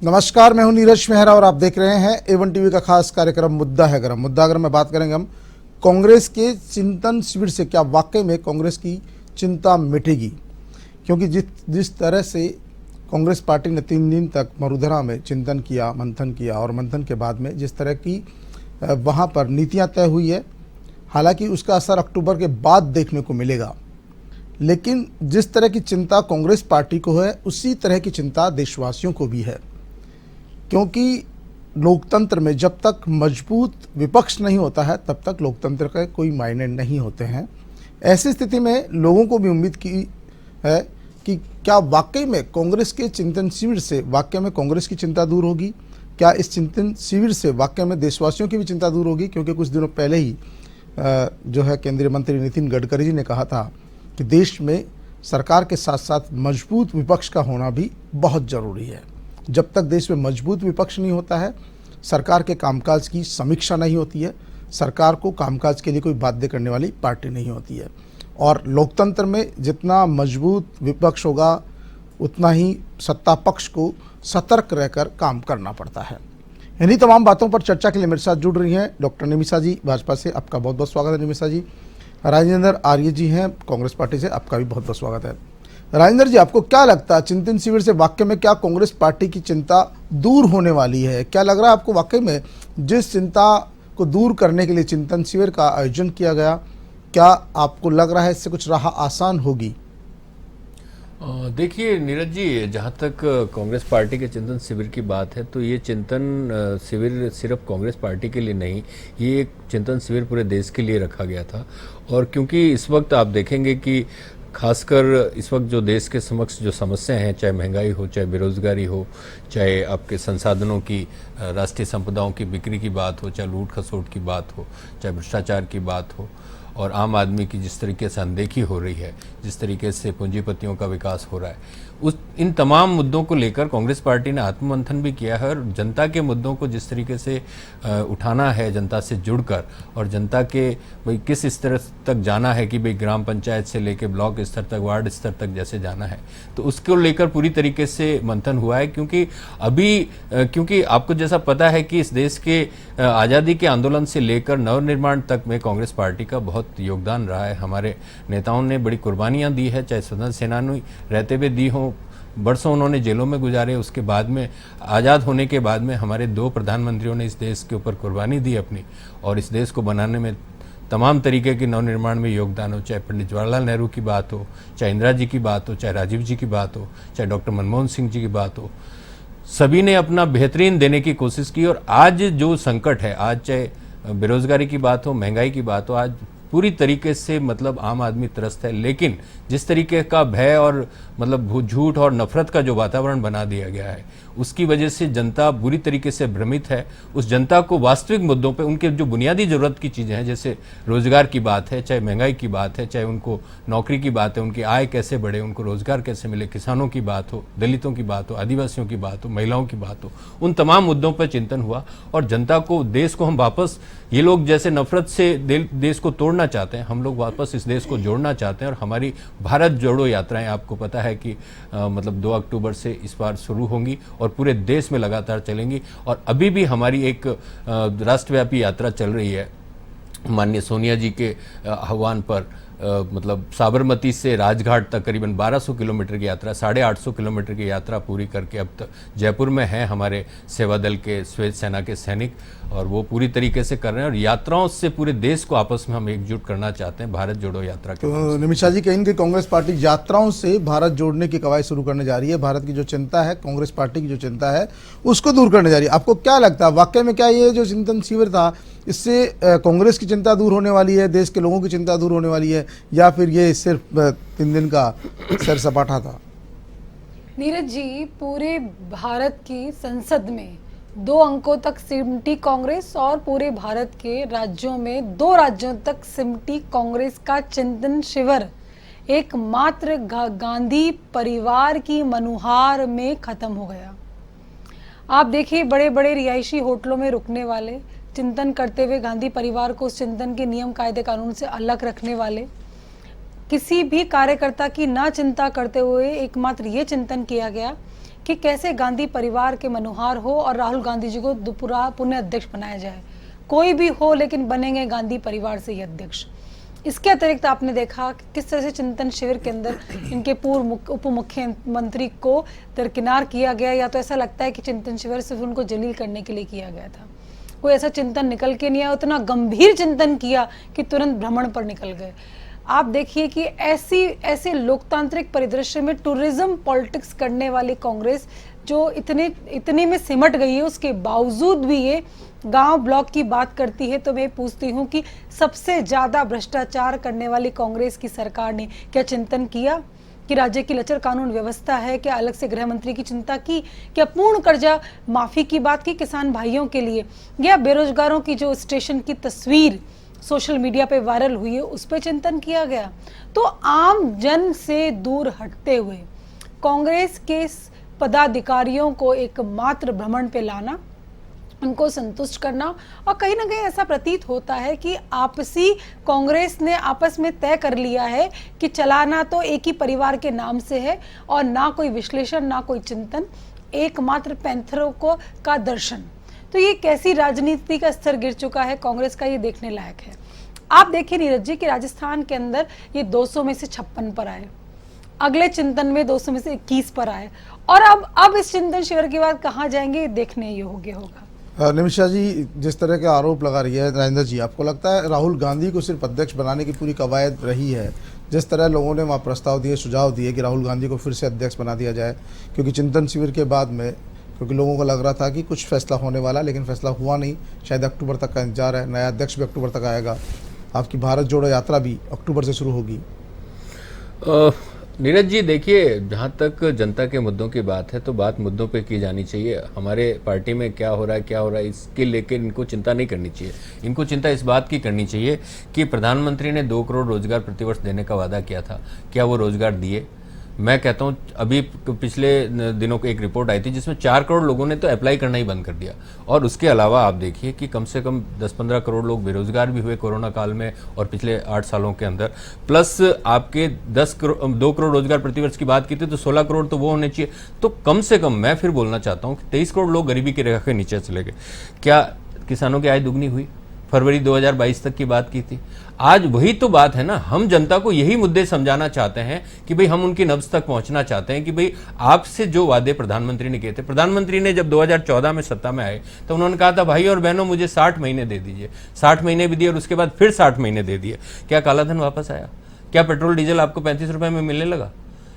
नमस्कार, मैं हूं नीरज मेहरा और आप देख रहे हैं A1 टीवी का खास कार्यक्रम मुद्दा है गरम। मुद्दा गरम में बात करेंगे हम कांग्रेस के चिंतन शिविर से क्या वाकई में कांग्रेस की चिंता मिटेगी, क्योंकि जिस तरह से कांग्रेस पार्टी ने 3 दिन तक मरुधरा में चिंतन किया, मंथन किया और मंथन के बाद में जिस तरह की वहां पर नीतियां तय हुई है, हालांकि उसका असर अक्टूबर के बाद देखने को मिलेगा, लेकिन जिस तरह की चिंता कांग्रेस पार्टी को है उसी तरह की चिंता देशवासियों को भी है। क्योंकि लोकतंत्र में जब तक मजबूत विपक्ष नहीं होता है तब तक लोकतंत्र का कोई मायने नहीं होते हैं। ऐसी स्थिति में लोगों को भी उम्मीद की है कि क्या वाकई में कांग्रेस के चिंतन शिविर से वाकई में कांग्रेस की चिंता दूर होगी, क्या इस चिंतन शिविर से वाकई में देशवासियों की भी चिंता दूर होगी। क्योंकि कुछ दिनों पहले ही जो है केंद्रीय मंत्री नितिन गडकरी जी ने कहा था कि देश में सरकार के साथ साथ मजबूत विपक्ष का होना भी बहुत ज़रूरी है। जब तक देश में मजबूत विपक्ष नहीं होता है, सरकार के कामकाज की समीक्षा नहीं होती है, सरकार को कामकाज के लिए कोई बाध्य करने वाली पार्टी नहीं होती है। और लोकतंत्र में जितना मजबूत विपक्ष होगा उतना ही सत्ता पक्ष को सतर्क रहकर काम करना पड़ता है। इन्हीं तमाम बातों पर चर्चा के लिए मेरे साथ जुड़ रही हैं डॉक्टर निमिषा जी भाजपा से, आपका बहुत बहुत स्वागत है निमिषा जी। राजेंद्र आर्य जी हैं कांग्रेस पार्टी से, आपका भी बहुत बहुत स्वागत है। राजेंद्र जी, आपको क्या लगता है चिंतन शिविर से वाकई में क्या कांग्रेस पार्टी की चिंता दूर होने वाली है? क्या लग रहा है आपको वाकई में जिस चिंता को दूर करने के लिए चिंतन शिविर का आयोजन किया गया, क्या आपको लग रहा है इससे कुछ राह आसान होगी? देखिए नीरज जी, जहाँ तक कांग्रेस पार्टी के चिंतन शिविर की बात है तो ये चिंतन शिविर सिर्फ कांग्रेस पार्टी के लिए नहीं, ये एक चिंतन शिविर पूरे देश के लिए रखा गया था। और क्योंकि इस वक्त आप देखेंगे कि खासकर इस वक्त जो देश के समक्ष जो समस्याएं हैं, चाहे महंगाई हो, चाहे बेरोजगारी हो, चाहे आपके संसाधनों की, राष्ट्रीय संपदाओं की बिक्री की बात हो, चाहे लूट खसोट की बात हो, चाहे भ्रष्टाचार की बात हो, और आम आदमी की जिस तरीके से अनदेखी हो रही है, जिस तरीके से पूंजीपतियों का विकास हो रहा है, इन तमाम मुद्दों को लेकर कांग्रेस पार्टी ने आत्ममंथन भी किया है। और जनता के मुद्दों को जिस तरीके से उठाना है, जनता से जुड़कर, और जनता के भाई किस स्तर तक जाना है कि भाई ग्राम पंचायत से लेकर ब्लॉक स्तर तक, वार्ड स्तर तक जैसे जाना है, तो उसको लेकर पूरी तरीके से मंथन हुआ है। क्योंकि आपको जैसा पता है कि इस देश के आज़ादी के आंदोलन से लेकर नवनिर्माण तक में कांग्रेस पार्टी का बहुत योगदान रहा है। हमारे नेताओं ने बड़ी कुर्बानियां दी है, चाहे स्वतंत्र सेनानी रहते हुए दी हों, बरसों उन्होंने जेलों में गुजारे, उसके बाद में आज़ाद होने के बाद में हमारे 2 प्रधानमंत्रियों ने इस देश के ऊपर कुर्बानी दी अपनी, और इस देश को बनाने में तमाम तरीके के नवनिर्माण में योगदान हो, चाहे पंडित जवाहरलाल नेहरू की बात हो, चाहे इंदिरा जी की बात हो, चाहे राजीव जी की बात हो, चाहे डॉक्टर मनमोहन सिंह जी की बात हो, सभी ने अपना बेहतरीन देने की कोशिश की। और आज जो संकट है, आज चाहे बेरोजगारी की बात हो, महंगाई की बात हो, आज पूरी तरीके से मतलब आम आदमी त्रस्त है। लेकिन जिस तरीके का भय और मतलब झूठ और नफरत का जो वातावरण बना दिया गया है, उसकी वजह से जनता बुरी तरीके से भ्रमित है। उस जनता को वास्तविक मुद्दों पे, उनके जो बुनियादी ज़रूरत की चीज़ें हैं, जैसे रोजगार की बात है, चाहे महंगाई की बात है, चाहे उनको नौकरी की बात है, उनकी आय कैसे बढ़े, उनको रोजगार कैसे मिले, किसानों की बात हो, दलितों की बात हो, आदिवासियों की बात हो, महिलाओं की बात हो, उन तमाम मुद्दों पर चिंतन हुआ। और जनता को, देश को हम वापस, ये लोग जैसे नफरत से देश को तोड़ना चाहते हैं, हम लोग वापस इस देश को जोड़ना चाहते हैं। और हमारी भारत जोड़ो यात्राएं, आपको पता है कि मतलब 2 अक्टूबर से इस बार शुरू होंगी और पूरे देश में लगातार चलेंगी। और अभी भी हमारी एक राष्ट्रव्यापी यात्रा चल रही है माननीय सोनिया जी के आह्वान पर। मतलब साबरमती से राजघाट तक करीबन 1200 किलोमीटर की यात्रा, 850 किलोमीटर की यात्रा पूरी करके अब तक जयपुर में हैं हमारे सेवा दल के श्वेत सेना के सैनिक, और वो पूरी तरीके से कर रहे हैं। और यात्राओं से पूरे देश को आपस में हम एकजुट करना चाहते हैं भारत जोड़ो यात्रा के। तो निमिषा जी, कहेंगे कांग्रेस पार्टी यात्राओं से भारत जोड़ने की कवायद शुरू करने जा रही है। भारत की जो चिंता है, कांग्रेस पार्टी की जो चिंता है, उसको दूर करने जा रही है। आपको क्या लगता है वाकई में क्या ये जो चिंतन शिविर था, इससे कांग्रेस की चिंता दूर होने वाली है, देश के लोगों की चिंता दूर होने वाली है, या फिर ये सिर्फ 3 दिन का सैर सपाटा था? नीरज जी, पूरे भारत की संसद में 2 अंकों तक सिमटी कांग्रेस और पूरे भारत के राज्यों में 2 राज्यों तक सिमटी कांग्रेस का चिंतन शिविर एकमात्र गांधी परिवार की मनुहार में खत्म हो गया। आप देखिए, बड़े बड़े रिहायशी होटलों में रुकने वाले, चिंतन करते हुए गांधी परिवार को उस चिंतन के नियम कायदे कानून से अलग रखने वाले, किसी भी कार्यकर्ता की ना चिंता करते हुए एकमात्र ये चिंतन किया गया कि कैसे गांधी परिवार के मनोहार हो और राहुल गांधी जी को पूरा पुनः अध्यक्ष बनाया जाए। कोई भी हो लेकिन बनेंगे गांधी परिवार से ही अध्यक्ष। इसके अतिरिक्त आपने देखा कि किस तरह से चिंतन शिविर के अंदर इनके पूर्व उप मुख्यमंत्री को दरकिनार किया गया, या तो ऐसा लगता है कि चिंतन शिविर सिर्फ उनको जलील करने के लिए किया गया था। कोई ऐसा चिंतन निकल के नहीं आया, उतना गंभीर चिंतन किया कि तुरंत भ्रमण पर निकल गए। आप देखिए कि ऐसे लोकतांत्रिक परिदृश्य में टूरिज्म पॉलिटिक्स करने वाली कांग्रेस जो इतने में सिमट गई है, उसके बावजूद भी ये गांव ब्लॉक की बात करती है। तो मैं पूछती हूँ कि सबसे ज्यादा भ्रष्टाचार करने वाली कांग्रेस की सरकार ने क्या चिंतन किया कि राज्य की लचर कानून व्यवस्था है? क्या अलग से गृह मंत्री की चिंता की? क्या पूर्ण कर्जा माफी की बात की किसान भाइयों के लिए? या बेरोजगारों की जो स्टेशन की तस्वीर सोशल मीडिया पे वायरल हुई है उस पर चिंतन किया गया? तो आम जन से दूर हटते हुए कांग्रेस के पदाधिकारियों को एकमात्र भ्रमण पे लाना, उनको संतुष्ट करना, और कहीं ना कहीं ऐसा प्रतीत होता है कि आपसी कांग्रेस ने आपस में तय कर लिया है कि चलाना तो एक ही परिवार के नाम से है, और ना कोई विश्लेषण ना कोई चिंतन, एकमात्र पैंथरों का दर्शन। तो ये कैसी राजनीति का स्तर गिर चुका है कांग्रेस का, ये देखने लायक है। आप देखिए नीरज जी कि राजस्थान के अंदर ये 200 में से 56 पर आए, अगले चिंतन में 200 में से 21 पर आए, और अब इस चिंतन शिविर के बाद कहाँ जाएंगे देखने योग्य होगा। निमिषा जी, जिस तरह के आरोप लगा रही है राजेंद्र जी, आपको लगता है राहुल गांधी को सिर्फ अध्यक्ष बनाने की पूरी कवायद रही है? जिस तरह लोगों ने वहाँ प्रस्ताव दिए, सुझाव दिए कि राहुल गांधी को फिर से अध्यक्ष बना दिया जाए, क्योंकि चिंतन शिविर के बाद में क्योंकि लोगों को लग रहा था कि कुछ फैसला होने वाला, लेकिन फैसला हुआ नहीं। शायद अक्टूबर तक का इंतजार है, नया अध्यक्ष भी अक्टूबर तक आएगा, आपकी भारत जोड़ो यात्रा भी अक्टूबर से शुरू होगी। नीरज जी देखिए, जहाँ तक जनता के मुद्दों की बात है तो बात मुद्दों पे की जानी चाहिए। हमारे पार्टी में क्या हो रहा है इसके लेकर इनको चिंता नहीं करनी चाहिए। इनको चिंता इस बात की करनी चाहिए कि प्रधानमंत्री ने 2 करोड़ रोजगार प्रतिवर्ष देने का वादा किया था, क्या वो रोजगार दिए? मैं कहता हूँ अभी पिछले दिनों को एक रिपोर्ट आई थी जिसमें 4 करोड़ लोगों ने तो अप्लाई करना ही बंद कर दिया, और उसके अलावा आप देखिए कि कम से कम 10-15 करोड़ लोग बेरोजगार भी हुए कोरोना काल में और पिछले 8 सालों के अंदर। प्लस आपके 2 करोड़ रोजगार प्रतिवर्ष की बात की थी तो 16 करोड़ तो वो होने चाहिए। तो कम से कम मैं फिर बोलना चाहता हूँ कि 23 करोड़ लोग गरीबी की रेखा के नीचे चले गए। क्या किसानों की आय दुगनी हुई? फरवरी 2022 तक की बात की थी। आज वही तो बात है ना, हम जनता को यही मुद्दे समझाना चाहते हैं कि भाई हम उनकी नब्ज तक पहुंचना चाहते हैं कि भाई आपसे जो वादे प्रधानमंत्री ने किए थे। प्रधानमंत्री ने जब 2014 में सत्ता में आए तो उन्होंने कहा था भाई और बहनों मुझे 60 महीने दे दीजिए। 60 महीने भी दिए और उसके बाद फिर 60 महीने दे दिए। क्या कालाधन वापस आया? क्या पेट्रोल डीजल आपको 35 रुपए में मिलने लगा?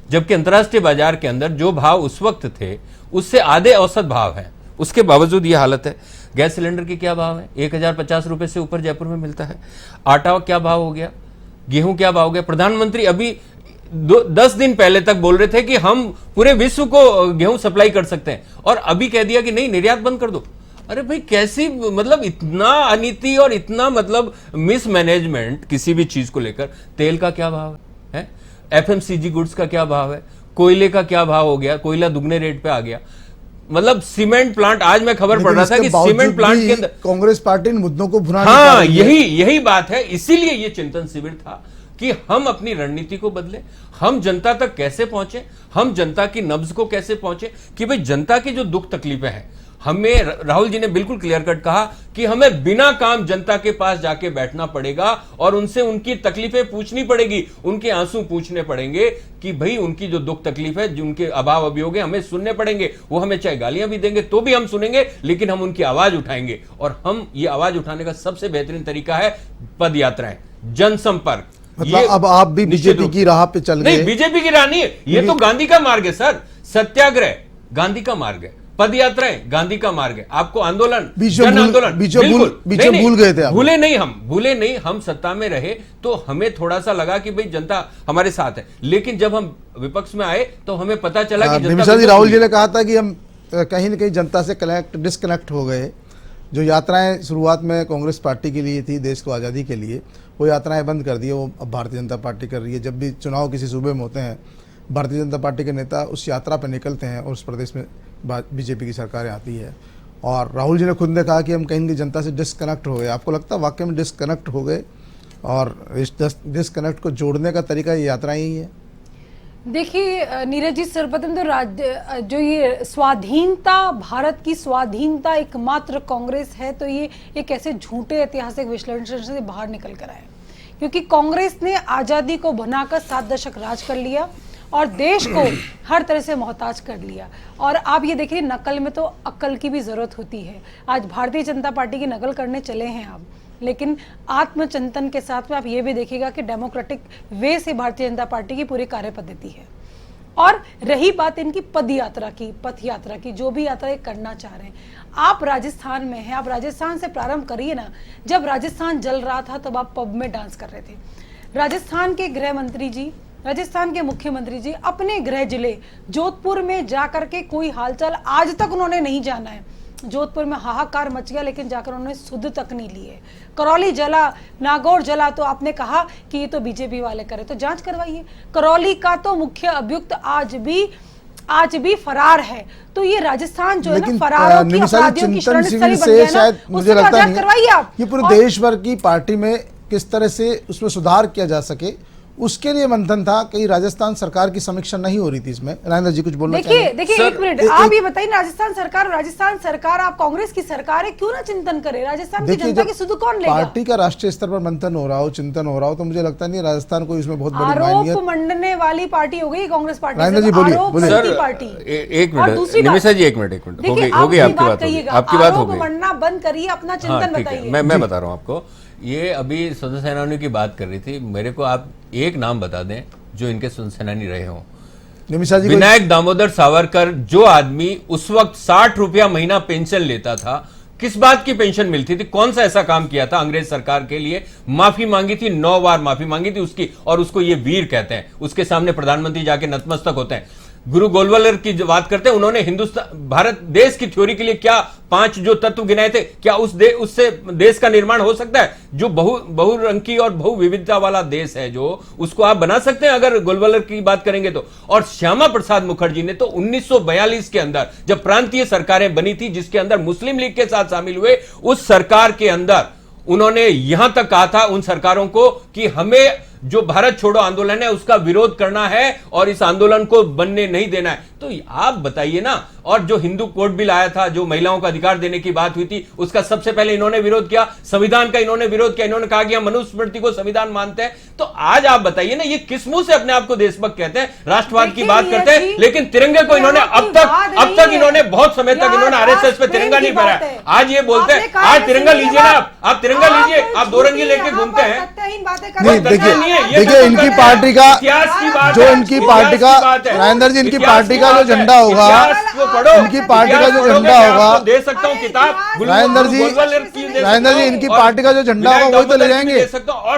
जबकि अंतर्राष्ट्रीय बाजार के अंदर जो भाव उस वक्त थे उससे आधे औसत भाव है, उसके बावजूद ये हालत है। गैस सिलेंडर की क्या भाव है? 1050 रुपए से ऊपर जयपुर में मिलता है। आटा क्या भाव हो गया? गेहूं क्या भाव हो गया? प्रधानमंत्री अभी 10 दिन पहले तक बोल रहे थे कि हम पूरे विश्व को गेहूं सप्लाई कर सकते हैं, और अभी कह दिया कि नहीं, निर्यात बंद कर दो। अरे भाई कैसी, मतलब इतना अनीति और इतना मतलब मिसमैनेजमेंट किसी भी चीज को लेकर। तेल का क्या भाव है? एफएमसीजी गुड्स का क्या भाव है? कोयले का क्या भाव हो गया? कोयला दुगने रेट पे आ गया। मतलब सीमेंट प्लांट, आज मैं खबर पढ़ रहा था कि सीमेंट प्लांट के अंदर कांग्रेस पार्टी इन मुद्दों को भुना नहीं हाँ, पा रही है। यही बात है। इसीलिए ये चिंतन शिविर था कि हम अपनी रणनीति को बदले, हम जनता तक कैसे पहुंचे, हम जनता की नब्ज को कैसे पहुंचे, कि भाई जनता की जो दुख तकलीफें हैं, हमें राहुल जी ने बिल्कुल क्लियर कट कहा कि हमें बिना काम जनता के पास जाके बैठना पड़ेगा और उनसे उनकी तकलीफें पूछनी पड़ेगी, उनके आंसू पूछने पड़ेंगे कि भाई उनकी जो दुख तकलीफ है, जो उनके अभाव अभियोग है, हमें सुनने पड़ेंगे। वो हमें चाहे गालियां भी देंगे तो भी हम सुनेंगे, लेकिन हम उनकी आवाज उठाएंगे। और हम ये आवाज उठाने का सबसे बेहतरीन तरीका है पद यात्राएं, जनसंपर्क। मतलब अब आप भी बीजेपी की राह पे चल गए? नहीं, बीजेपी की राह नहीं है, ये तो गांधी का मार्ग है सर। सत्याग्रह गांधी का मार्ग है, पद यात्राएं गांधी का मार्ग है। आपको आंदोलन, जन आंदोलन, बीचों भूल गए थे आप? भूले नहीं, हम सत्ता में रहे तो हमें थोड़ा सा लगा कि भाई जनता हमारे साथ है, लेकिन जब हम विपक्ष में आए तो हमें पता चला कि निमिषा जी, राहुल जी ने कहा था कि हम कहीं ना कहीं जनता से डिस्कनेक्ट हो गए। जो यात्राएं शुरुआत में कांग्रेस पार्टी के लिए थी, देश को आज़ादी के लिए, वो यात्राएं बंद कर दी, वो अब भारतीय जनता पार्टी कर रही है। जब भी चुनाव किसी सूबे में होते हैं, भारतीय जनता पार्टी के नेता उस यात्रा पर निकलते हैं और उस प्रदेश में बीजेपी की सरकारें आती है। और राहुल जी ने खुद ने कहा कि हम कहीं जनता से डिस्कनेक्ट हो गए। आपको लगता है वाकई में डिस्कनेक्ट हो गए? और इस डिस्कनेक्ट को जोड़ने का तरीका ये यात्राएं ही है? देखिए नीरज जी, सर्वप्रथम तो राज्य जो ये स्वाधीनता, भारत की स्वाधीनता एकमात्र कांग्रेस है, तो ये कैसे झूठे ऐतिहासिक विश्लेषण से बाहर निकल कर आए, क्योंकि कांग्रेस ने आज़ादी को बनाकर 7 दशक राज कर लिया और देश को हर तरह से मोहताज कर लिया। और आप ये देखिए, नकल में तो अक्ल की भी ज़रूरत होती है। आज भारतीय जनता पार्टी की नकल करने चले हैं आप, लेकिन आत्मचिंतन के साथ में आप ये भी देखिएगा कि डेमोक्रेटिक वे से भारतीय जनता पार्टी की पूरी कार्य पद्धति है। और रही बात इनकी पथ यात्रा की, जो भी यात्रा ये करना चाह रहे हैं, आप राजस्थान में हैं, आप राजस्थान से प्रारंभ करिए ना। जब राजस्थान जल रहा था तब आप पब में डांस कर रहे थे। राजस्थान के गृह मंत्री जी, राजस्थान के मुख्यमंत्री जी अपने गृह जिले जोधपुर में जाकर के कोई हालचाल आज तक उन्होंने नहीं जाना है। जोधपुर में हाहाकार मच गया, लेकिन जाकर उन्होंने सुध तक नहीं ली है। करौली जला, नागौर जला, तो आपने कहा कि ये तो बीजेपी वाले करे, तो जांच करवाइए। करौली का तो मुख्य अभियुक्त आज भी फरार है। तो ये राजस्थान जो है ना, फरारों की, अपराधियों की शरण स्थली बन गया ना, शायद मुझे उसका लगता जांच नहीं करवाइए आप। ये पूरे देश भर की पार्टी में किस तरह से उसमें सुधार किया जा सके, उसके लिए मंथन था। कहीं राजस्थान सरकार की समीक्षा नहीं हो रही थी इसमें। राजेंद्र जी कुछ बोलना चाहिए? देखिए एक मिनट, आप ये बताइए, राजस्थान सरकार आप कांग्रेस की सरकार है, क्यों ना चिंतन करे? राजस्थान की जनता की सुध कौन लेगा? पार्टी का राष्ट्रीय स्तर पर मंथन हो रहा हो, चिंतन हो रहा हो, तो मुझे लगता नहीं राजस्थान को इसमें बहुत बड़ी मायनियत। आरोप मंडने वाली पार्टी हो गई कांग्रेस पार्टी। राजेंद्र जी बोलिए। सर पार्टी एक मिनट, निमिषा जी एक मिनट होगी आपकी बात हो गई। मंडना बंद करिए, अपना चिंतन बताइए। मैं बता रहा हूँ आपको। ये अभी स्वतंत्र सेनानियों की बात कर रही थी, मेरे को आप एक नाम बता दें जो इनके स्वतंत्र सेनानी रहे हों। निमिषा जी, विनायक दामोदर सावरकर, जो आदमी उस वक्त 60 रुपया महीना पेंशन लेता था, किस बात की पेंशन मिलती थी, कौन सा ऐसा काम किया था अंग्रेज सरकार के लिए? माफी मांगी थी, 9 बार माफी मांगी थी उसकी, और उसको ये वीर कहते हैं। उसके सामने प्रधानमंत्री जाके नतमस्तक होते हैं। गुरु गोलवलकर की बात करते हैं, उन्होंने हिंदुस्तान भारत देश की थ्योरी के लिए क्या 5 जो तत्व गिनाए थे, क्या उससे देश का निर्माण हो सकता है? जो बहुरंगी और बहुविविधता वाला देश है, जो उसको आप बना सकते हैं अगर गोलवलकर की बात करेंगे तो। और श्यामा प्रसाद मुखर्जी ने तो 1942 के अंदर जब प्रांतीय सरकारें बनी थी, जिसके अंदर मुस्लिम लीग के साथ शामिल हुए, उस सरकार के अंदर उन्होंने यहां तक कहा था उन सरकारों को कि हमें जो भारत छोड़ो आंदोलन है उसका विरोध करना है और इस आंदोलन को बनने नहीं देना है। तो आप बताइए ना। और जो हिंदू कोड बिल आया था, जो महिलाओं का अधिकार देने की बात हुई थी, उसका सबसे पहले इन्होंने विरोध किया। संविधान का इन्होंने विरोध किया। इन्होंने कहा कि हम मनुस्मृति को संविधान मानते हैं। तो आज आप बताइए ना, ये किस मुंह से अपने आप को देशभक्त कहते हैं, राष्ट्रवाद की बात करते हैं, लेकिन तिरंगे को इन्होंने अब तक इन्होंने बहुत समय तक इन्होंने आरएसएस पे तिरंगा नहीं फहराया। आज ये बोलते हैं आज तिरंगा लीजिए ना, आप तिरंगा लीजिए, आप 2 रंगी लेके घूमते हैं। नहीं, देखिए इनकी पार्टी का जो इनकी पार्टी का राजेंद्र जी, इनकी पार्टी का जो झंडा होगा, इनकी पार्टी का जो झंडा होगा, दे सकता हूं किताब राजेंद्र जी इनकी पार्टी का जो झंडा होगा वही तो ले जाएंगे।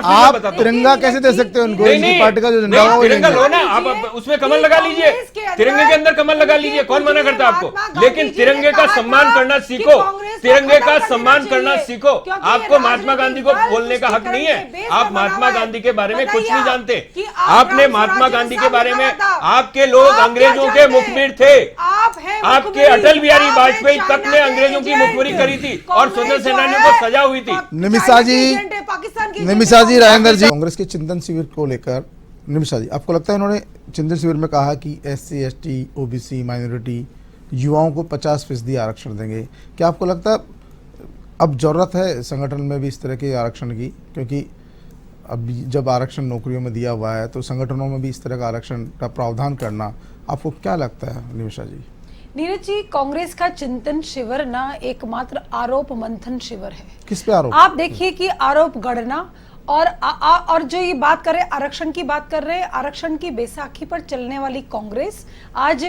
आप तिरंगा कैसे दे सकते हो उनको? इनकी पार्टी का जो झंडा होगा तिरंगा लो ना, आप उसमें कमल लगा लीजिए, तिरंगे के अंदर कमल लगा लीजिए, कौन मना करता है आपको? लेकिन तिरंगे का सम्मान करना सीखो, तिरंगे का सम्मान करना सीखो। आपको महात्मा गांधी को बोलने का हक नहीं है। आप महात्मा गांधी के बारे में कुछ नहीं जानते। आपने महात्मा गांधी के बारे में, आपके लोग अंग्रेजों के मुखबिर थे। आपके अटल बिहारी वाजपेयी तक ने अंग्रेजों की मुखबिरी करी थी और स्वतंत्र सेनानियों को सजा हुई थी। निमिषा जी, राजेंद्र जी, कांग्रेस के चिंतन शिविर को लेकर निमिषा जी, आपको लगता है इन्होंने चिंतन शिविर में कहा कि SC ST OBC माइनॉरिटी युवाओं को 50% आरक्षण देंगे? क्या आपको लगता है अब जरूरत है संगठन में भी इस तरह के आरक्षण की? क्योंकि अब जब आरक्षण नौकरियों में दिया हुआ है तो संगठनों में भी इस तरह का आरक्षण का प्रावधान करना, आपको क्या लगता है निमिषा जी? नीरज जी, कांग्रेस का चिंतन शिविर ना एकमात्र आरोप मंथन शिविर है। किस पे आरोप? आप देखिए कि आरोप गढ़ना और जो ये बात कर रहे हैं, आरक्षण की बात कर रहे हैं, आरक्षण की बैसाखी पर चलने वाली कांग्रेस आज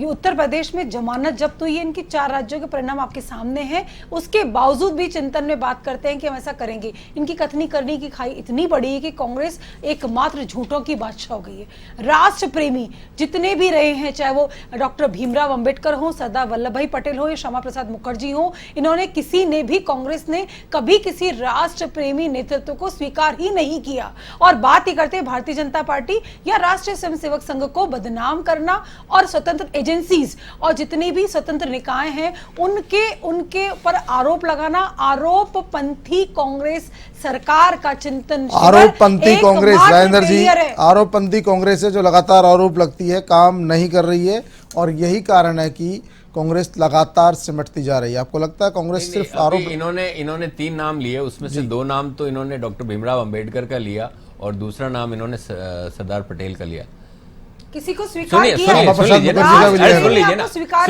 उत्तर प्रदेश में जमानत जब्त हुई है। इनकी 4 राज्यों के परिणाम आपके सामने हैं, उसके बावजूद भी चिंतन में बात करते हैं कि हम ऐसा करेंगे। इनकी कथनी करने की खाई इतनी बड़ी है कि कांग्रेस एकमात्र झूठों की बादशाह हो गई है। राष्ट्र प्रेमी जितने भी रहे हैं, चाहे वो डॉक्टर भीमराव अंबेडकर हो, सरदार वल्लभ भाई पटेल हो या श्यामा प्रसाद मुखर्जी हो, इन्होंने किसी ने भी, कांग्रेस ने कभी किसी राष्ट्र प्रेमी नेतृत्व को स्वीकार स्वीकार ही नहीं किया और बात ही करते हैं भारतीय जनता पार्टी या राष्ट्रीय स्वयंसेवक संघ को बदनाम करना और स्वतंत्र एजेंसीज और जितनी भी स्वतंत्र निकाय हैं उनके पर आरोप लगाना। आरोप पंथी कांग्रेस सरकार का चिंतन आरोप पंथी कांग्रेस, राजेंद्र जी, आरोप पंथी कांग्रेस है जो लगातार आरोप लगती है, काम नहीं कर रही है और यही कारण है कि कांग्रेस लगातार सिमटती जा रही है। आपको लगता है कांग्रेस सिर्फ आरोप? इन्होंने 3 नाम लिए, उसमें से 2 नाम तो इन्होंने डॉक्टर भीमराव अंबेडकर का लिया और दूसरा नाम इन्होंने सरदार पटेल का लिया। किसी को स्वीकार किया? सुन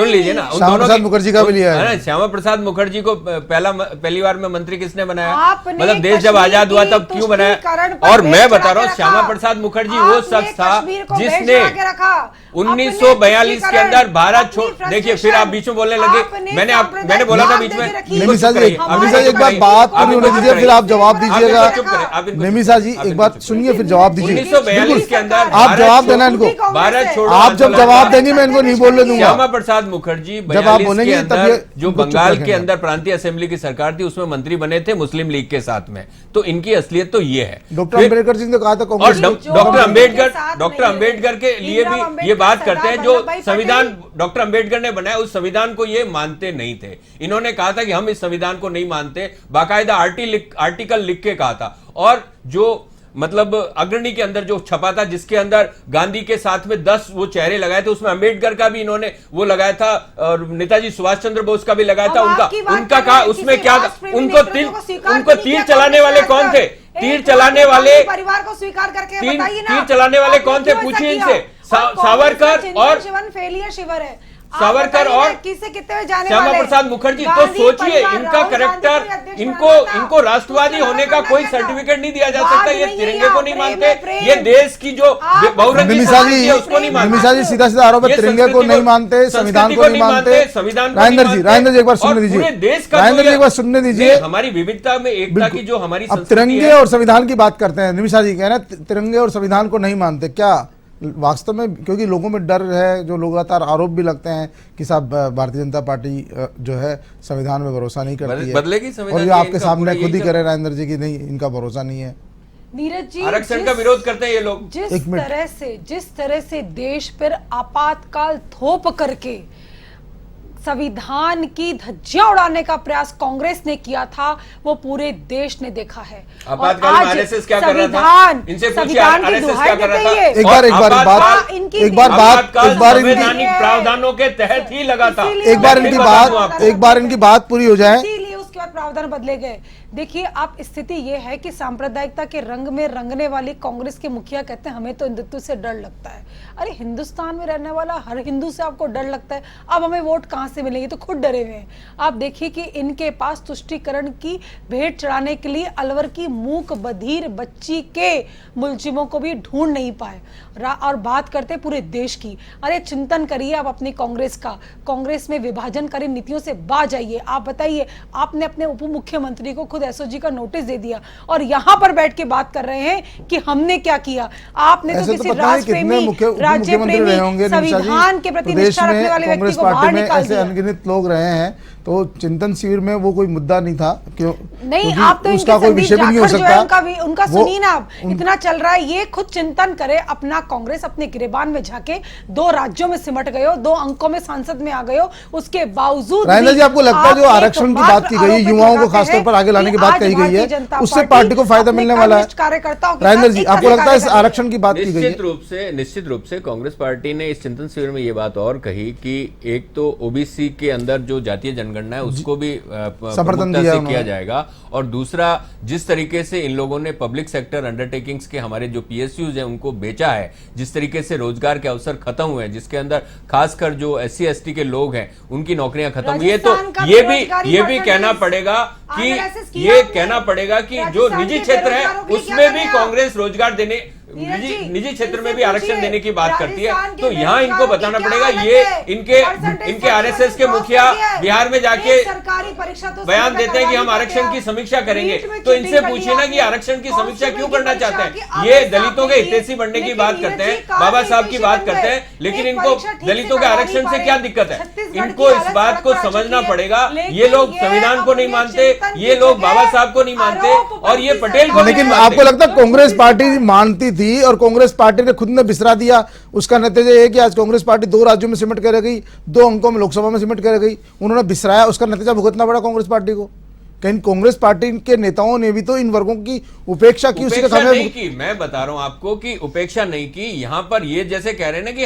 लीजिए ना, श्यामा प्रसाद मुखर्जी का भी लिया है। श्यामा प्रसाद मुखर्जी को पहली बार में मंत्री किसने बनाया? मतलब देश जब आजाद हुआ तब क्यों बनाया? और मैं बता रहा हूँ, श्यामा प्रसाद मुखर्जी वो शख्स था जिसने 1942 के अंदर भारत छोड़, देखिए फिर आप बीच में बोलने लगे, मैंने बोला था बीच में। निमिषा जी एक बार बात पूरी होने दीजिए, फिर आप जवाब दीजिएगा। निमिषा जी एक बात सुनिए फिर जवाब दीजिए। 1942 के अंदर आप जवाब देना इनको, भारत छोड़ो। आप जब जवाब देंगे मैं इनको नहीं बोलने दूंगा। श्यामा प्रसाद मुखर्जी जब आप बोलेंगे तब ये जो बंगाल के अंदर प्रांतीय असेंबली की सरकार थी उसमें मंत्री बने थे मुस्लिम लीग के साथ में, तो इनकी असलियत तो ये है। डॉक्टर अंबेडकर जी ने कहा था और डॉक्टर अंबेडकर के लिए भी ये बात करते हैं, जो संविधान डॉक्टर अंबेडकर ने बनाया उस संविधान को ये मानते नहीं थे। इन्होंने कहा था कि हम इस संविधान को नहीं मानते, बाकायदा आर्टिकल लिख के कहा था। और जो मतलब अग्रणी के अंदर जो छपा था जिसके अंदर गांधी के साथ में 10 वो चेहरे लगाए थे, उसमें अंबेडकर का भी इन्होंने वो लगाया था और नेताजी सुभाष चंद्र बोस का भी लगाया था। उनका कहा उसमें क्या था? उनको तीर चलाने वाले कौन थे? तीर चलाने वाले परिवार को स्वीकार करके तीर चलाने वाले कौन थे? पूछिए इनसे। सावरकर और सावरकर और श्यामा प्रसाद मुखर्जी। तो सोचिए इनका कैरेक्टर, इनको राष्ट्रवादी होने का कोई सर्टिफिकेट नहीं दिया जा सकता। ये तिरंगे को नहीं मानते, ये देश की जो बहुरंगी संस्कृति है उसको नहीं मानते। निमिषा जी सीधा सीधा आरोप है, तिरंगे को नहीं मानते, संविधान को नहीं मानते, संविधान। राजेंद्र जी एक बार सुनने दीजिए, राजेंद्र जी एक बार सुनने दीजिए। हमारी विविधता में एकता की जो हमारी तिरंगे और संविधान की बात करते हैं। निमिषा जी कह रहे हैं तिरंगे और संविधान को नहीं मानते, क्या वास्तव में? क्योंकि लोगों में डर है, जो लगातार आरोप भी लगते हैं कि साहब भारतीय जनता पार्टी जो है संविधान में भरोसा नहीं करती है, बदलेगी संविधान। और ये आपके सामने खुद ही कह रहे राजेंद्र जी की नहीं, इनका भरोसा नहीं है। नीरज जी आरक्षण का विरोध करते हैं ये लोग। जिस तरह से देश पर आपातकाल थोप करके संविधान की धज्जियां उड़ाने का प्रयास कांग्रेस ने किया था, वो पूरे देश ने देखा है। आपातकाल में आरएसएस क्या कर रहा था? इनसे पूछिए आरएसएस क्या कर रहा था? एक बार संवैधानिक प्रावधानों के तहत ही लगा था। एक बार इनकी बात पूरी हो जाए, इसीलिए उसके बाद प्रावधान बदले गए। देखिए आप स्थिति ये है कि सांप्रदायिकता के रंग में रंगने वाली कांग्रेस के मुखिया कहते हैं हमें तो हिंदुत्व से डर लगता है। अरे हिंदुस्तान में रहने वाला हर हिंदू से आपको डर लगता है, अब हमें वोट कहां से मिलेंगे? तो खुद डरे हुए हैं। आप देखिए कि इनके पास तुष्टीकरण की भेंट चढ़ाने के लिए अलवर की मूक बधिर बच्ची के मुलजिमों को भी ढूंढ नहीं पाए। और बात करते पूरे देश की। अरे चिंतन करिए आप अपनी कांग्रेस का, कांग्रेस में विभाजनकारी नीतियों से बाज आइए। आप बताइए, आपने अपने उप मुख्यमंत्री को खुद एसओजी का नोटिस दे दिया और यहां पर बैठ के बात कर रहे हैं कि हमने क्या किया। आपने तो किसी राष्ट्रप्रेमी, राज्य प्रेमी, संविधान के प्रति निष्ठा रखने वाले व्यक्ति को बाहर निकाल दिया। अनगिनत लोग रहे हैं, तो चिंतन शिविर में वो कोई मुद्दा नहीं था। क्यों नहीं? आप तो उसका कोई विषय भी नहीं हो सकता। उनका सुनिए ना, आप इतना चल रहा है, ये खुद चिंतन करे अपना। कांग्रेस अपने गिरेबान में झाके 2 राज्यों में सिमट गए हो, 2 अंकों में सांसद में आ गए हो, उसके बावजूद राजेंद्र जी आपको लगता है जो आरक्षण की बात की गई, युवाओं को खासतौर पर आगे लाने की बात कही गई है, उससे पार्टी को फायदा मिलने वाला है? राजेंद्र जी आपको लगता है इस आरक्षण की बात की गई है? निश्चित रूप से कांग्रेस पार्टी ने इस चिंतन शिविर में ये बात और कही कि एक तो ओबीसी के अंदर जो जातीय जनगणना है उसको भी समर्थन किया जाएगा, और दूसरा जिस तरीके से इन लोगों ने पब्लिक सेक्टर अंडरटेकिंग्स के हमारे जो पीएसयूज हैं उनको बेचा है, जिस तरीके से रोजगार के अवसर खत्म हुए हैं, जिसके अंदर खासकर जो एससी एसटी के लोग हैं उनकी नौकरियां खत्म हुई है, तो ये भी कहना पड़ेगा कि जो निजी क्षेत्र है उसमें भी कांग्रेस रोजगार देने निजी क्षेत्र में भी आरक्षण देने की बात करती है, तो यहाँ इनको बताना पड़ेगा। ये इनके आरएसएस के मुखिया बिहार में जाके सरकारी परीक्षा तो बयान देते हैं कि हम आरक्षण की समीक्षा करेंगे, तो इनसे पूछिए ना कि आरक्षण की समीक्षा क्यों करना चाहते हैं। ये दलितों के हितैषी बनने की बात करते हैं, बाबा साहब की बात करते हैं, लेकिन इनको दलितों के आरक्षण से क्या दिक्कत है? इनको इस बात को समझना पड़ेगा। ये लोग संविधान को नहीं मानते, ये लोग बाबा साहब को नहीं मानते, और ये पटेल को। लेकिन आपको लगता है कांग्रेस पार्टी मानती थी और कांग्रेस पार्टी ने खुद ने बिसरा दिया? उसका नतीजा ये है कि आज कांग्रेस पार्टी 2 राज्यों में सिमट कर रह गई, 2 अंकों में लोकसभा में सिमट कर रह गई। उन्होंने बिसराया, उसका नतीजा भुगतना पड़ा कांग्रेस पार्टी को। कहीं कांग्रेस पार्टी के नेताओं ने भी तो इन वर्गों की उपेक्षा की, उसी का नहीं की। मैं बता रहा हूं आपको कि उपेक्षा नहीं की। यहां पर ये जैसे कह रहे हैं ना कि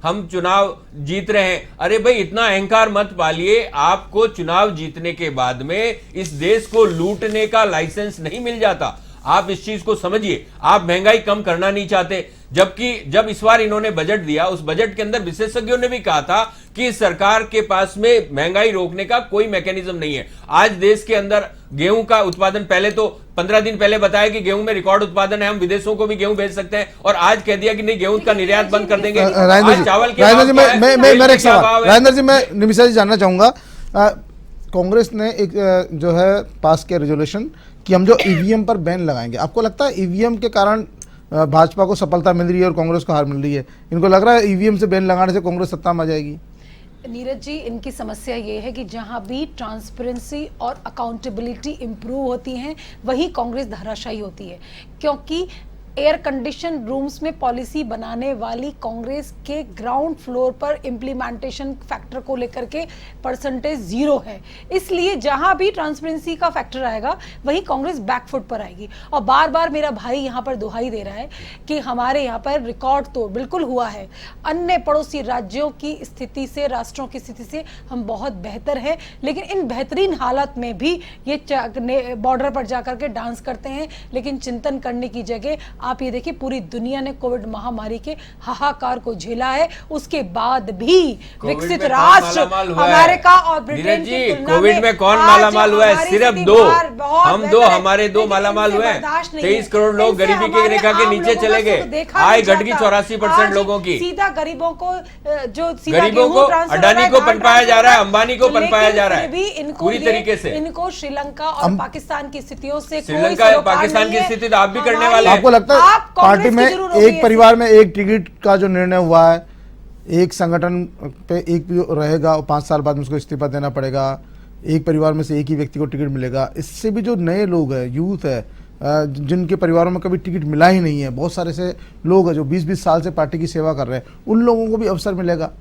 हम चुनाव जीत रहे हैं। अरे भाई, इतना अहंकार मत पालिए। आपको चुनाव जीतने के बाद में इस देश को लूटने का लाइसेंस नहीं मिल जाता। आप इस चीज को समझिए। आप महंगाई कम करना नहीं चाहते, जबकि जब इस बार इन्होंने बजट दिया, उस बजट के अंदर विशेषज्ञों ने भी कहा था कि सरकार के पास में महंगाई रोकने का कोई मैकेनिज्म नहीं है। आज देश के अंदर गेहूं का उत्पादन, पहले तो 15 दिन पहले बताया कि गेहूं में रिकॉर्ड उत्पादन है, हम विदेशों को भी गेहूं भेज सकते हैं, और आज कह दिया कि नहीं, गेहूं का निर्यात बंद कर देंगे। चावल के राजेंद्र जी, मेरा एक सवाल, राजेंद्र जी, मैं निमिषा जी जानना चाहूंगा। कांग्रेस ने एक जो है पास किया रेजोल्यूशन कि हम जो ईवीएम पर बैन लगाएंगे। आपको लगता है ईवीएम के कारण भाजपा को सफलता मिल रही है और कांग्रेस को हार मिल रही है? इनको लग रहा है ईवीएम से बैन लगाने से कांग्रेस सत्ता में आ जाएगी? नीरज जी, इनकी समस्या ये है कि जहां भी ट्रांसपेरेंसी और अकाउंटेबिलिटी इंप्रूव होती हैं, वहीं कांग्रेस धराशायी होती है। क्योंकि एयर कंडीशन रूम्स में पॉलिसी बनाने वाली कांग्रेस के ग्राउंड फ्लोर पर इम्प्लीमेंटेशन फैक्टर को लेकर के परसेंटेज 0 है। इसलिए जहां भी ट्रांसपेरेंसी का फैक्टर आएगा, वहीं कांग्रेस बैकफुट पर आएगी। और बार बार मेरा भाई यहां पर दुहाई दे रहा है कि हमारे यहां पर रिकॉर्ड तो बिल्कुल हुआ है, अन्य पड़ोसी राज्यों की स्थिति से, राष्ट्रों की स्थिति से हम बहुत बेहतर है, लेकिन इन बेहतरीन हालत में भी ये बॉर्डर पर जाकर के डांस करते हैं। लेकिन चिंतन करने की जगह आप ये देखिए, पूरी दुनिया ने कोविड महामारी के हाहाकार को झेला है, उसके बाद भी विकसित राष्ट्र अमेरिका और ब्रिटेन की तुलना में कोविड में कौन मालामाल हुआ है? सिर्फ 2, हम 2, हमारे 2 मालामाल हुए हैं। 23 करोड़ लोग गरीबी की रेखा के नीचे चले गए। आय घट गई 84% लोगों की। सीधा गरीबों को, जो गरीबों को, अडानी को पनपाया जा रहा है, अंबानी को पनपाया जा रहा है पूरी तरीके से। इनको श्रीलंका और पाकिस्तान की स्थितियों से, श्रीलंका पाकिस्तान की स्थिति तो आप भी करने वाले हैं। आपको लगता है पार्टी में एक परिवार में एक टिकट का जो निर्णय हुआ है, एक संगठन पे एक रहेगा और 5 साल बाद में उसको इस्तीफा देना पड़ेगा, एक परिवार में से एक ही व्यक्ति को टिकट मिलेगा, इससे भी जो नए लोग हैं, यूथ है, जिनके परिवारों में कभी टिकट मिला ही नहीं है, बहुत सारे से लोग हैं जो 20-20 साल से पार्टी की सेवा कर रहे हैं, उन लोगों को भी अवसर मिलेगा।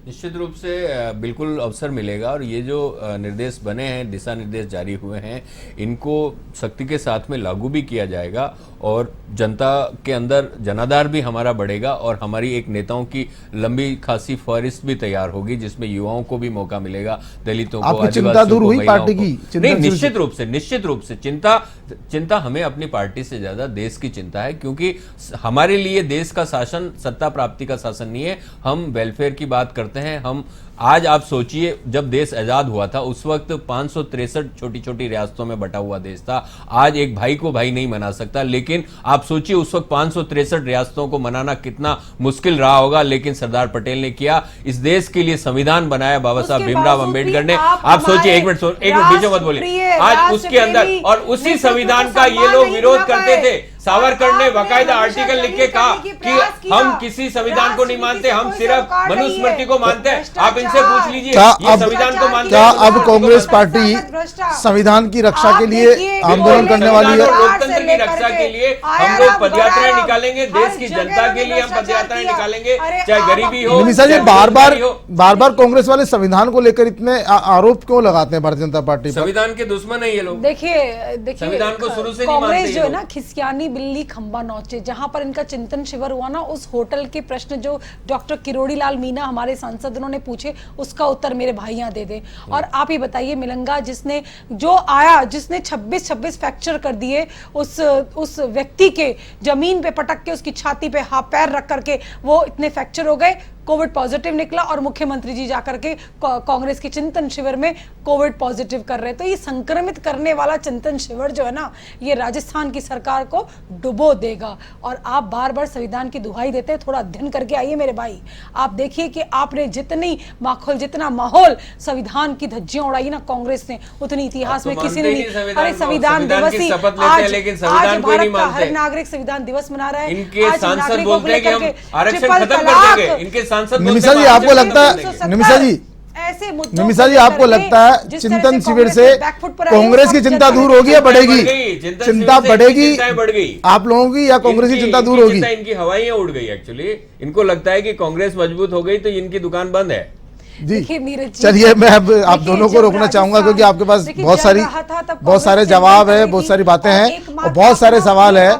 निश्चित रूप से बिल्कुल अवसर मिलेगा। और ये जो निर्देश बने हैं, दिशा निर्देश जारी हुए हैं, इनको सख्ती के साथ में लागू भी किया जाएगा, और जनता के अंदर जनाधार भी हमारा बढ़ेगा, और हमारी एक नेताओं की लंबी खासी फहरिस्त भी तैयार होगी, जिसमें युवाओं को भी मौका मिलेगा, दलितों को, चिंता दूर हुई पार्टी की? नहीं, निश्चित रूप से चिंता हमें अपनी पार्टी से ज्यादा देश की चिंता है, क्योंकि हमारे लिए देश का शासन सत्ता प्राप्ति का शासन नहीं है। हम वेलफेयर की बात करते हैं। हम आज आप सोचिए, जब देश आजाद हुआ था उस वक्त 563 छोटी छोटी रियासतों में बटा हुआ देश था। आज एक भाई को भाई नहीं मना सकता, लेकिन आप सोचिए उस वक्त 563 रियासतों को मनाना कितना मुश्किल रहा होगा। लेकिन सरदार पटेल ने किया, इस देश के लिए संविधान बनाया बाबा साहब भीमराव अंबेडकर ने। आप सोचिए, एक मिनट बीच में मत बोलिए। आज उसके अंदर, और उसी संविधान का ये लोग विरोध करते थे। सावरकर ने बाकायदा आर्टिकल लिख के कहा कि हम किसी संविधान को नहीं मानते, हम सिर्फ मनुस्मृति को मानते हैं। आप इनसे पूछ लीजिए, ये संविधान को मानते हैं? क्या अब कांग्रेस पार्टी संविधान की रक्षा के लिए आंदोलन करने वाली है? लोकतंत्र की रक्षा के लिए हम लोग पदयात्राएं निकालेंगे, देश की जनता के लिए हम पदयात्राएं निकालेंगे, चाहे गरीबी हो। निमिषा जी, बार बार कांग्रेस वाले संविधान को लेकर इतने आरोप क्यों लगाते हैं भारतीय जनता पार्टी पर? संविधान के दुश्मन है ये लोग। देखिए, संविधान को शुरू से नहीं मानते कांग्रेस जो है ना, खिसियानी बिल्ली खंबा नौचे। जहां पर इनका चिंतन शिविर हुआ ना, उस होटल के प्रश्न जो डॉक्टर किरोड़ी लाल मीना हमारे सांसद उन्होंने पूछे, उसका उत्तर मेरे भाई यहाँ दे दे। और आप ही बताइए, मिलंगा जिसने 26 फ्रैक्चर कर दिए, उस व्यक्ति के जमीन पे पटक के उसकी छाती पे हाथ पैर रख करके वो इतने फ्रैक्चर हो गए, कोविड पॉजिटिव निकला और मुख्यमंत्री जी जाकर के कांग्रेस के चिंतन शिविर में कोविड पॉजिटिव कर रहे। तो ये संक्रमित करने वाला चिंतन शिविर जो है ना, ये राजस्थान की सरकार को डुबो देगा। और आप बार बार संविधान की दुहाई देते हैं, थोड़ा अध्ययन करके आइए मेरे भाई। आप देखिए कि आपने जितना माहौल संविधान की धज्जियां उड़ाई ना कांग्रेस ने, उतनी इतिहास में किसी ने नहीं। अरे संविधान दिवस ही आज भारत का हर नागरिक संविधान दिवस मना रहा है। इनके सांसद बोलते हैं कि हम आरक्षण खत्म कर देंगे। इनके सांसद निमिषा जी आपको लगता है, निमिषा जी आपको लगता है चिंतन शिविर से कांग्रेस की चिंता दूर होगी या बढ़ेगी? चिंता बढ़ेगी आप लोगों की या कांग्रेस की चिंता दूर होगी? इनकी हवाइयां उड़ गई एक्चुअली। इनको लगता है कि कांग्रेस मजबूत हो गई तो इनकी दुकान बंद है। जी चलिए, मैं अब आप दोनों को रोकना चाहूंगा क्योंकि आपके पास बहुत सारे जवाब है, बहुत सारी बातें हैं और बहुत सारे सवाल है।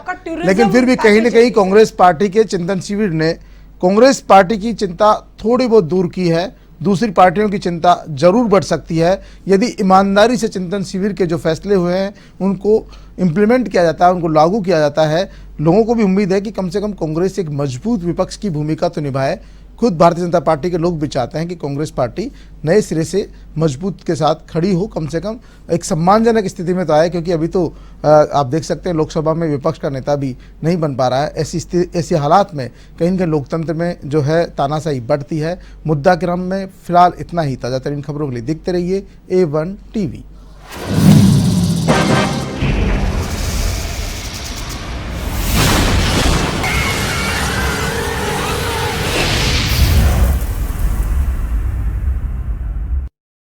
लेकिन फिर भी कहीं ना कहीं कांग्रेस पार्टी के चिंतन शिविर ने कांग्रेस पार्टी की चिंता थोड़ी बहुत दूर की है। दूसरी पार्टियों की चिंता जरूर बढ़ सकती है यदि ईमानदारी से चिंतन शिविर के जो फैसले हुए हैं उनको इम्प्लीमेंट किया जाता है, उनको लागू किया जाता है। लोगों को भी उम्मीद है कि कम से कम कांग्रेस एक मजबूत विपक्ष की भूमिका तो निभाए। खुद भारतीय जनता पार्टी के लोग भी चाहते हैं कि कांग्रेस पार्टी नए सिरे से मजबूत के साथ खड़ी हो, कम से कम एक सम्मानजनक स्थिति में तो आए। क्योंकि अभी तो आप देख सकते हैं लोकसभा में विपक्ष का नेता भी नहीं बन पा रहा है। ऐसी हालात में कहीं न कहीं लोकतंत्र में जो है तानाशाही बढ़ती है। मुद्दा क्रम में फिलहाल इतना ही। ताज़ा तरीन खबरों के लिए देखते रहिए A1 TV।